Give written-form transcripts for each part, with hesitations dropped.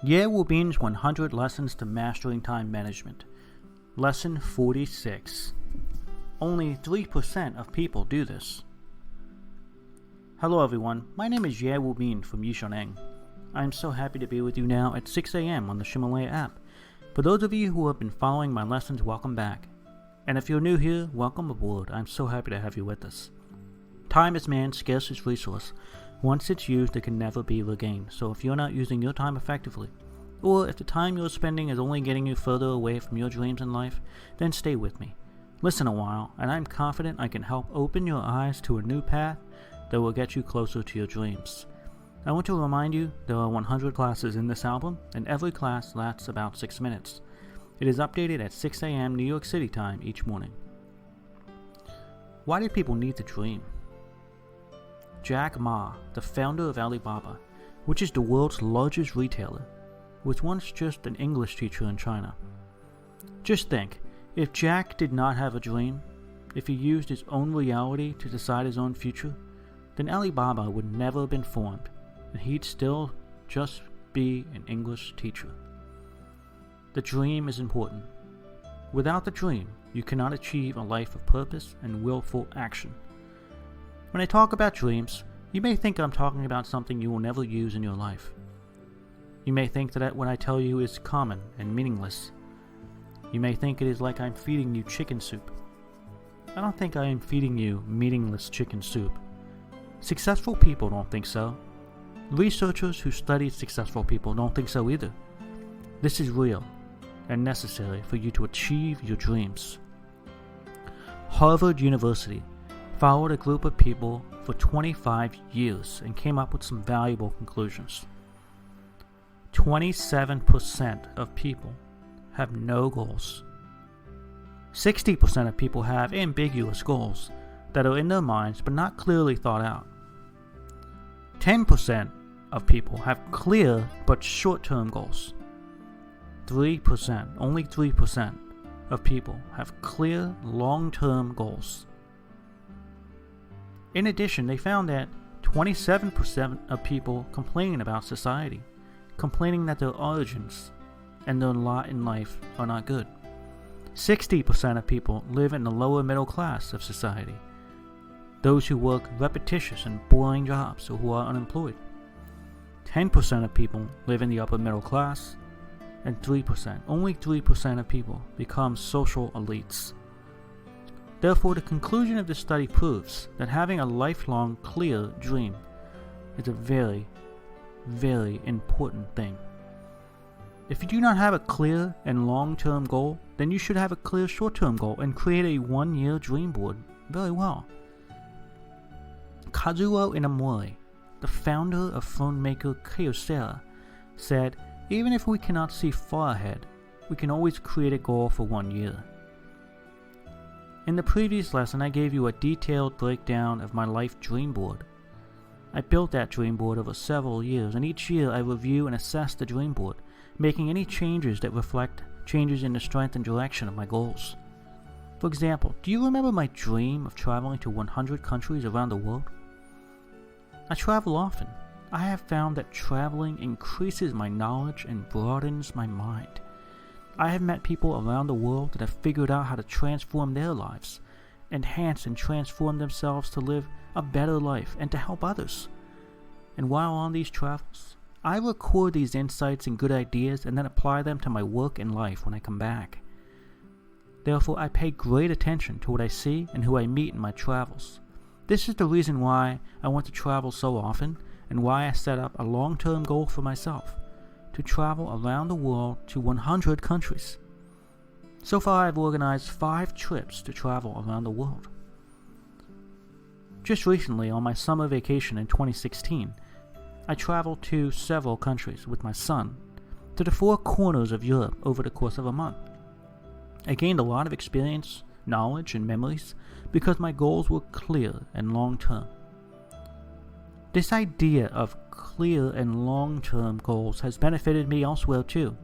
Ye Wubin's 100 Lessons to Mastering Time Management. Lesson 46. Only 3% of people do this. Hello everyone, my name is Ye Wubin from Neng. I am so happy to be with you now at 6 a.m. on the Ximalaya App. For those of you who have been following my lessons, welcome back. And if you're new here, welcome aboard. I'm so happy to have you with us. Time is man's scarcest resource. Once it's used, it can never be regained. So if you're not using your time effectively, or if the time you're spending is only getting you further away from your dreams in life, then stay with me. Listen a while, and I'm confident I can help open your eyes to a new path that will get you closer to your dreams. I want to remind you there are 100 classes in this album, and every class lasts about 6 minutes. It is updated at 6 a.m. New York City time each morning. Why do people need to dream? Jack Ma, the founder of Alibaba, which is the world's largest retailer, was once just an English teacher in China. Just think, if Jack did not have a dream, if he used his own reality to decide his own future, then Alibaba would never have been formed, and he'd still just be an English teacher. The dream is important. Without the dream, you cannot achieve a life of purpose and willful action. When I talk about dreams, you may think I'm talking about something you will never use in your life. You may think that what I tell you is common and meaningless. You may think it is like I'm feeding you chicken soup. I don't think I am feeding you meaningless chicken soup. Successful people don't think so. Researchers who study successful people don't think so either. This is real and necessary for you to achieve your dreams. Harvard University followed a group of people for 25 years and came up with some valuable conclusions. 27% of people have no goals. 60% of people have ambiguous goals that are in their minds but not clearly thought out. 10% of people have clear but short-term goals. 3%, only 3% of people have clear long-term goals. In addition, they found that 27% of people complain about society, complaining that their origins and their lot in life are not good. 60% of people live in the lower middle class of society, those who work repetitious and boring jobs or who are unemployed. 10% of people live in the upper middle class, and 3%, only 3% of people become social elites. Therefore, the conclusion of this study proves that having a lifelong, clear dream is a very, very important thing. If you do not have a clear and long-term goal, then you should have a clear short-term goal and create a one-year dream board very well. Kazuo Inamori, the founder of phone maker Kyocera, said, "Even if we cannot see far ahead, we can always create a goal for 1 year." In the previous lesson, I gave you a detailed breakdown of my life dream board. I built that dream board over several years, and each year I review and assess the dream board, making any changes that reflect changes in the strength and direction of my goals. For example, do you remember my dream of traveling to 100 countries around the world? I travel often. I have found that traveling increases my knowledge and broadens my mind. I have met people around the world that have figured out how to transform their lives, enhance and transform themselves to live a better life and to help others. And while on these travels, I record these insights and good ideas and then apply them to my work and life when I come back. Therefore, I pay great attention to what I see and who I meet in my travels. This is the reason why I want to travel so often and why I set up a long-term goal for myself, to travel around the world to 100 countries. So far, I've organized 5 trips to travel around the world. Just recently, on my summer vacation in 2016, I traveled to several countries with my son, to the 4 corners of Europe over the course of a month. I gained a lot of experience, knowledge, and memories because my goals were clear and long-term. This idea of clear and long-term goals has benefited me elsewhere too.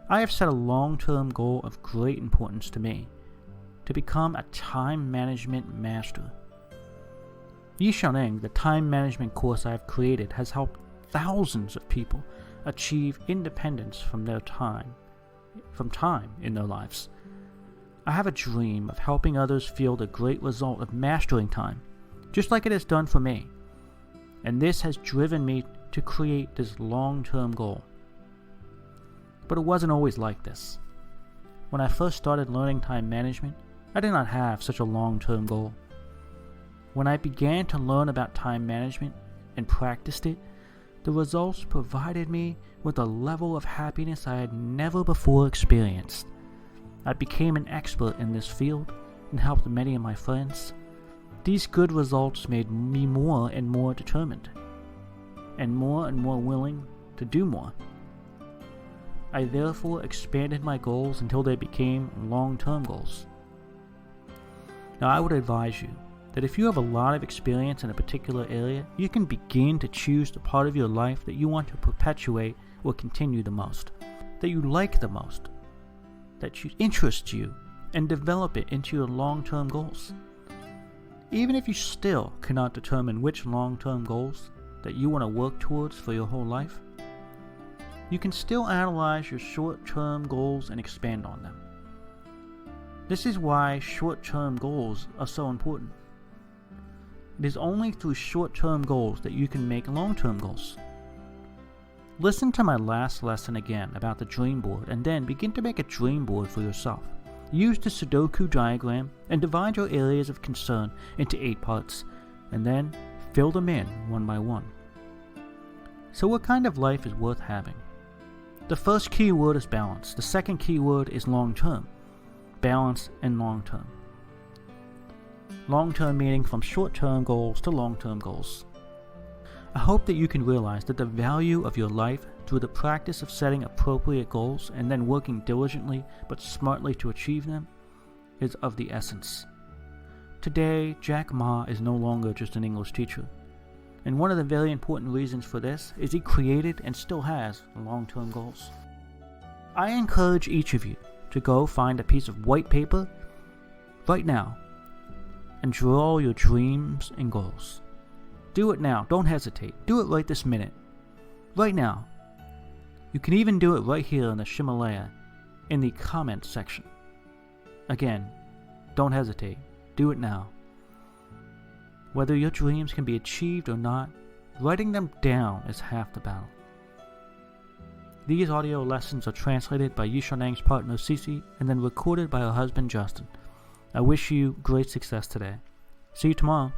I have set a long-term goal of great importance to me, to become a time management master. Ye Neng, the time management course I have created, has helped thousands of people achieve independence from time in their lives. I have a dream of helping others feel the great result of mastering time, just like it has done for me. And this has driven me to create this long-term goal. But it wasn't always like this. When I first started learning time management, I did not have such a long-term goal. When I began to learn about time management and practiced it, the results provided me with a level of happiness I had never before experienced. I became an expert in this field and helped many of my friends. These good results made me more and more determined, and more willing to do more. I therefore expanded my goals until they became long-term goals. Now, I would advise you that if you have a lot of experience in a particular area, you can begin to choose the part of your life that you want to perpetuate or continue the most, that you like the most, that interests you, and develop it into your long-term goals. Even if you still cannot determine which long-term goals that you want to work towards for your whole life, you can still analyze your short-term goals and expand on them. This is why short-term goals are so important. It is only through short-term goals that you can make long-term goals. Listen to my last lesson again about the dream board and then begin to make a dream board for yourself. Use the Sudoku diagram and divide your areas of concern into 8 parts, and then fill them in one by one. So what kind of life is worth having? The first key word is balance. The second key word is long-term. Balance and long-term. Long-term meaning from short-term goals to long-term goals. I hope that you can realize that the value of your life through the practice of setting appropriate goals and then working diligently but smartly to achieve them is of the essence. Today, Jack Ma is no longer just an English teacher. And one of the very important reasons for this is he created and still has long-term goals. I encourage each of you to go find a piece of white paper right now and draw your dreams and goals. Do it now. Don't hesitate. Do it right this minute. Right now. You can even do it right here in the Ximalaya in the comments section. Again, don't hesitate. Do it now. Whether your dreams can be achieved or not, writing them down is half the battle. These audio lessons are translated by Neng's partner Cece and then recorded by her husband Justin. I wish you great success today. See you tomorrow.